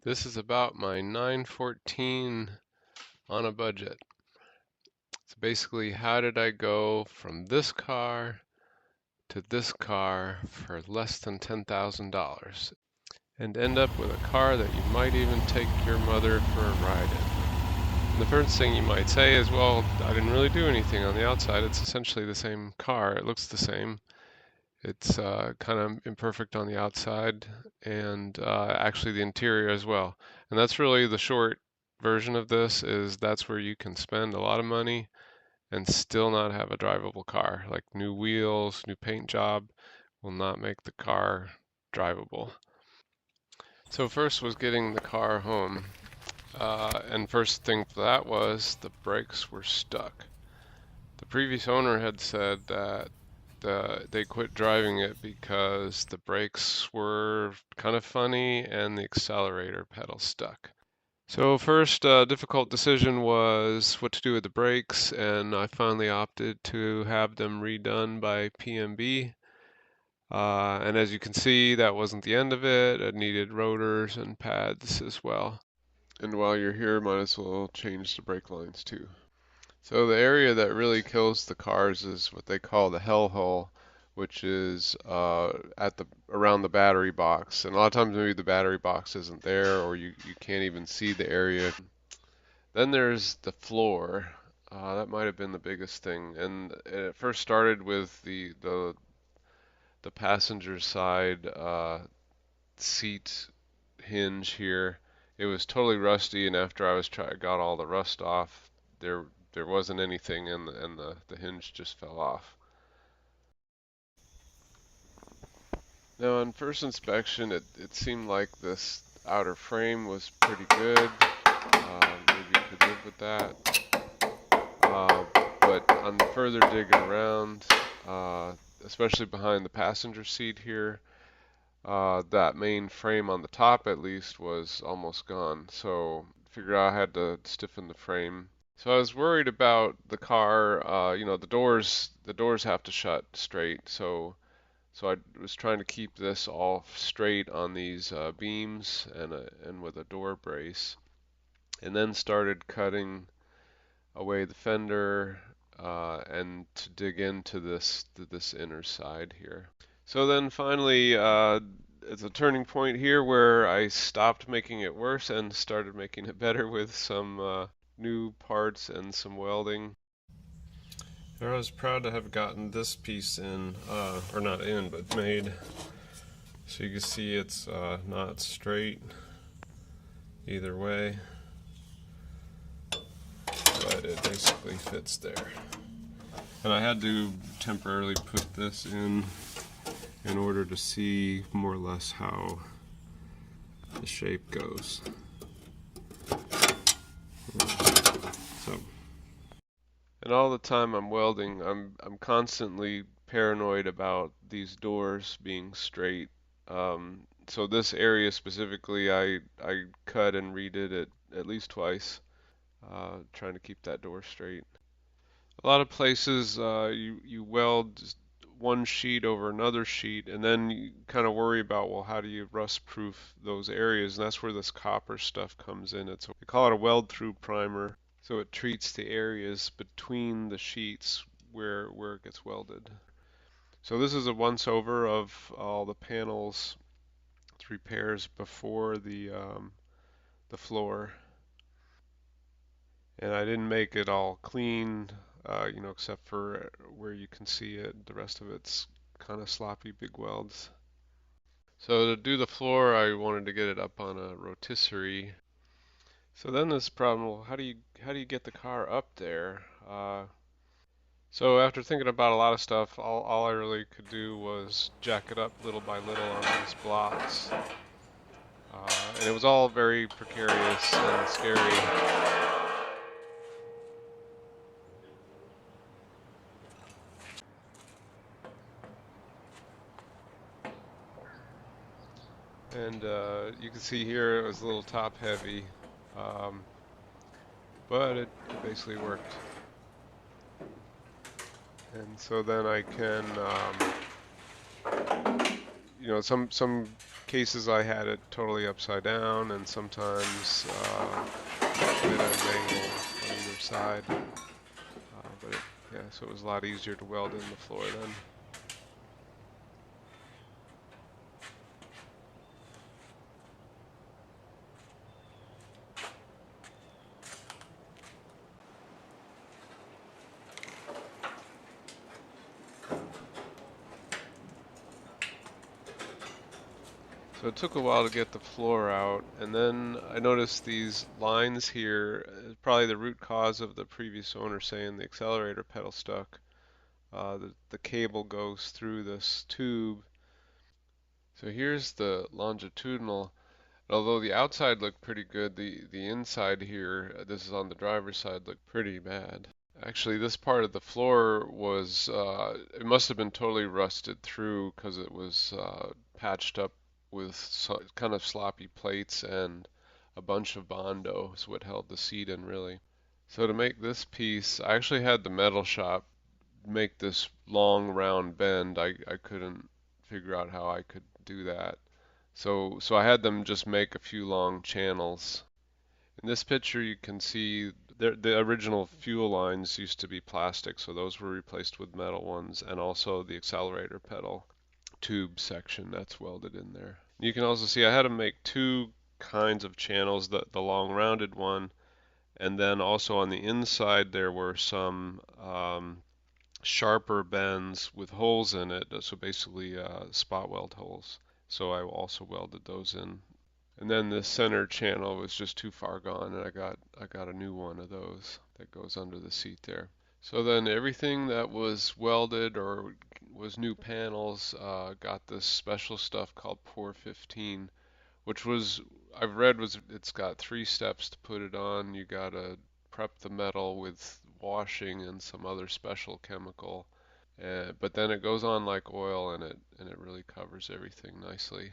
This is about my 914 on a budget. So basically, how did I go from this car to this car for less than $10,000 and end up with a car that you might even take your mother for a ride in? And the first thing you might say is, well, I didn't really do anything on the outside. It's essentially the same car. It looks the same. It's kind of imperfect on the outside and actually the interior as well. And that's really the short version of this is that's where you can spend a lot of money and still not have a drivable car. Like new wheels, new paint job will not make the car drivable. So first was getting the car home. And first thing for that was the brakes were stuck. The previous owner had said that they quit driving it because the brakes were kind of funny and the accelerator pedal stuck. So first difficult decision was what to do with the brakes, and I finally opted to have them redone by PMB. And as you can see, that wasn't the end of it. It needed rotors and pads as well. And while you're here, might as well change the brake lines too. So the area that really kills the cars is what they call the hell hole, which is at the around the battery box. And a lot of times maybe the battery box isn't there, or you can't even see the area. Then there's the floor. That might have been the biggest thing. And it first started with the passenger side seat hinge here. It was totally rusty, and after got all the rust off, there wasn't anything, and the hinge just fell off. Now, on first inspection, it seemed like this outer frame was pretty good. Maybe you could live with that. Uh, but on further digging around, especially behind the passenger seat here, that main frame on the top at least was almost gone. So figured out I had to stiffen the frame. So I was worried about the car. The doors have to shut straight. So I was trying to keep this all straight on these beams and with a door brace, and then started cutting away the fender and to dig into this inner side here. So then finally, it's a turning point here where I stopped making it worse and started making it better with some new parts and some welding. I was proud to have gotten this piece in, or not in, but made. So you can see it's not straight either way, but it basically fits there. And I had to temporarily put this in order to see more or less how the shape goes. So, and all the time I'm welding, I'm constantly paranoid about these doors being straight. So this area specifically, I cut and redid it at least twice, trying to keep that door straight. A lot of places you weld just one sheet over another sheet, and then you kind of worry about, well, how do you rust proof those areas? And that's where this copper stuff comes in. We call it a weld through primer. So it treats the areas between the sheets where it gets welded. So this is a once over of all the panels, 3 pairs before the floor. And I didn't make it all clean, except for where you can see it. The rest of it's kind of sloppy, big welds. So to do the floor, I wanted to get it up on a rotisserie. So then this problem, well, how do you get the car up there? So after thinking about a lot of stuff, all I really could do was jack it up little by little on these blocks. And it was all very precarious and scary. And you can see here it was a little top heavy, um, but it basically worked. And so then I can some cases I had it totally upside down, and sometimes put it at an angle on either side. Yeah, so it was a lot easier to weld in the floor then. So it took a while to get the floor out, and then I noticed these lines here, probably the root cause of the previous owner saying the accelerator pedal stuck. The cable goes through this tube. So here's the longitudinal. Although the outside looked pretty good, the inside here, this is on the driver's side, looked pretty bad. Actually, this part of the floor was, it must have been totally rusted through because it was patched up with kind of sloppy plates and a bunch of Bondo is what held the seat in really. So to make this piece, I actually had the metal shop make this long round bend. I couldn't figure out how I could do that. So I had them just make a few long channels. In this picture you can see the original fuel lines used to be plastic, so those were replaced with metal ones, and also the accelerator pedal tube section that's welded in there. You can also see I had to make two kinds of channels, the long rounded one, and then also on the inside there were some sharper bends with holes in it, so basically spot weld holes. So I also welded those in. And then the center channel was just too far gone, and I got a new one of those that goes under the seat there. So then everything that was welded or was new panels got this special stuff called Pour 15, which was I've read was it's got 3 steps to put it on. You gotta prep the metal with washing and some other special chemical, but then it goes on like oil, and it really covers everything nicely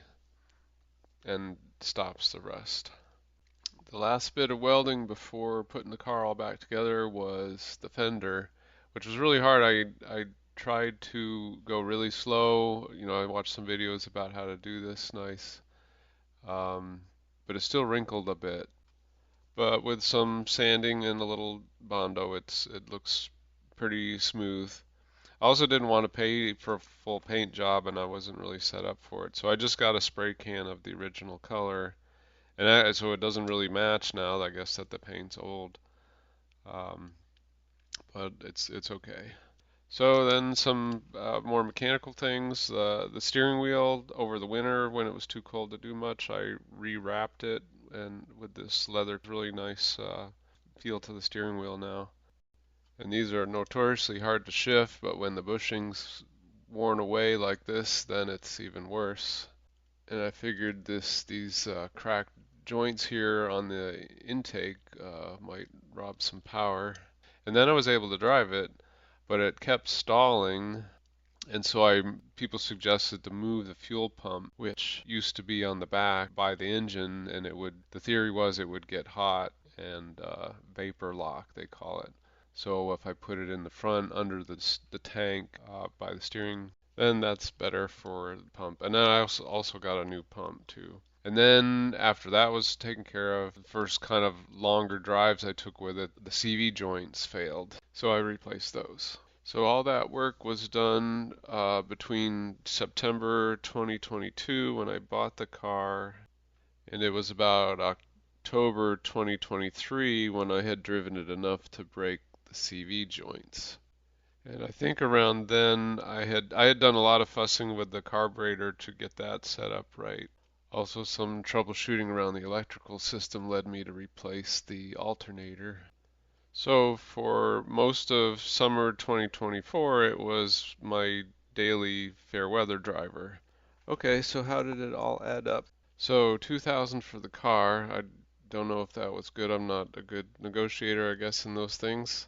and stops the rust. The last bit of welding before putting the car all back together was the fender, which was really hard. I tried to go really slow. I watched some videos about how to do this nice, um, but it still wrinkled a bit. But with some sanding and a little Bondo, it looks pretty smooth. I also didn't want to pay for a full paint job, and I wasn't really set up for it. So I just got a spray can of the original color, and so it doesn't really match now. I guess that the paint's old, um, but it's okay. So then some more mechanical things. The steering wheel over the winter when it was too cold to do much, I rewrapped it and with this leather, really nice feel to the steering wheel now. And these are notoriously hard to shift, but when the bushing's worn away like this, then it's even worse. And I figured these cracked joints here on the intake might rob some power. And then I was able to drive it, but it kept stalling. And so people suggested to move the fuel pump, which used to be on the back by the engine, and the theory was it would get hot and vapor lock, they call it. So if I put it in the front under the tank by the steering, then that's better for the pump. And then I also got a new pump too. And then after that was taken care of, the first kind of longer drives I took with it, the CV joints failed. So I replaced those. So all that work was done between September 2022 when I bought the car, and it was about October 2023 when I had driven it enough to break the CV joints. And I think around then I had done a lot of fussing with the carburetor to get that set up right. Also, some troubleshooting around the electrical system led me to replace the alternator. So for most of summer 2024, it was my daily fair weather driver. Okay, so how did it all add up? So 2000 for the car. I don't know if that was good. I'm not a good negotiator, I guess, in those things.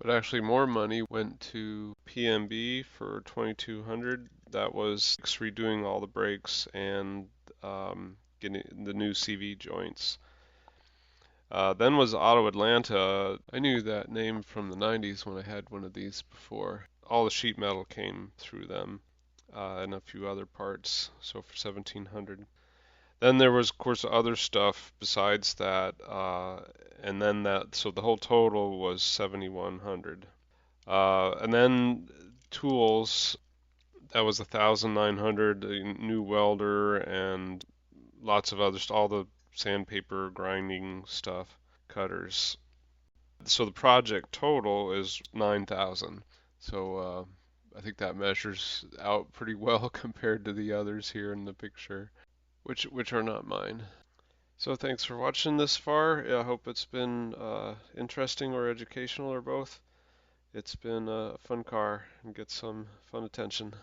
But actually more money went to PMB for 2200. That was redoing all the brakes and getting the new CV joints. Then was Auto Atlanta. I knew that name from the 90s when I had one of these before. All the sheet metal came through them. and a few other parts, so for 1700. Then there was, of course, other stuff besides that, and then that, so the whole total was 7100. And then tools, that was 1900, a new welder and lots of other, all the sandpaper grinding stuff, cutters. So the project total is 9,000. So I think that measures out pretty well compared to the others here in the picture, which are not mine. So thanks for watching this far. I hope it's been interesting or educational or both. It's been a fun car and get some fun attention.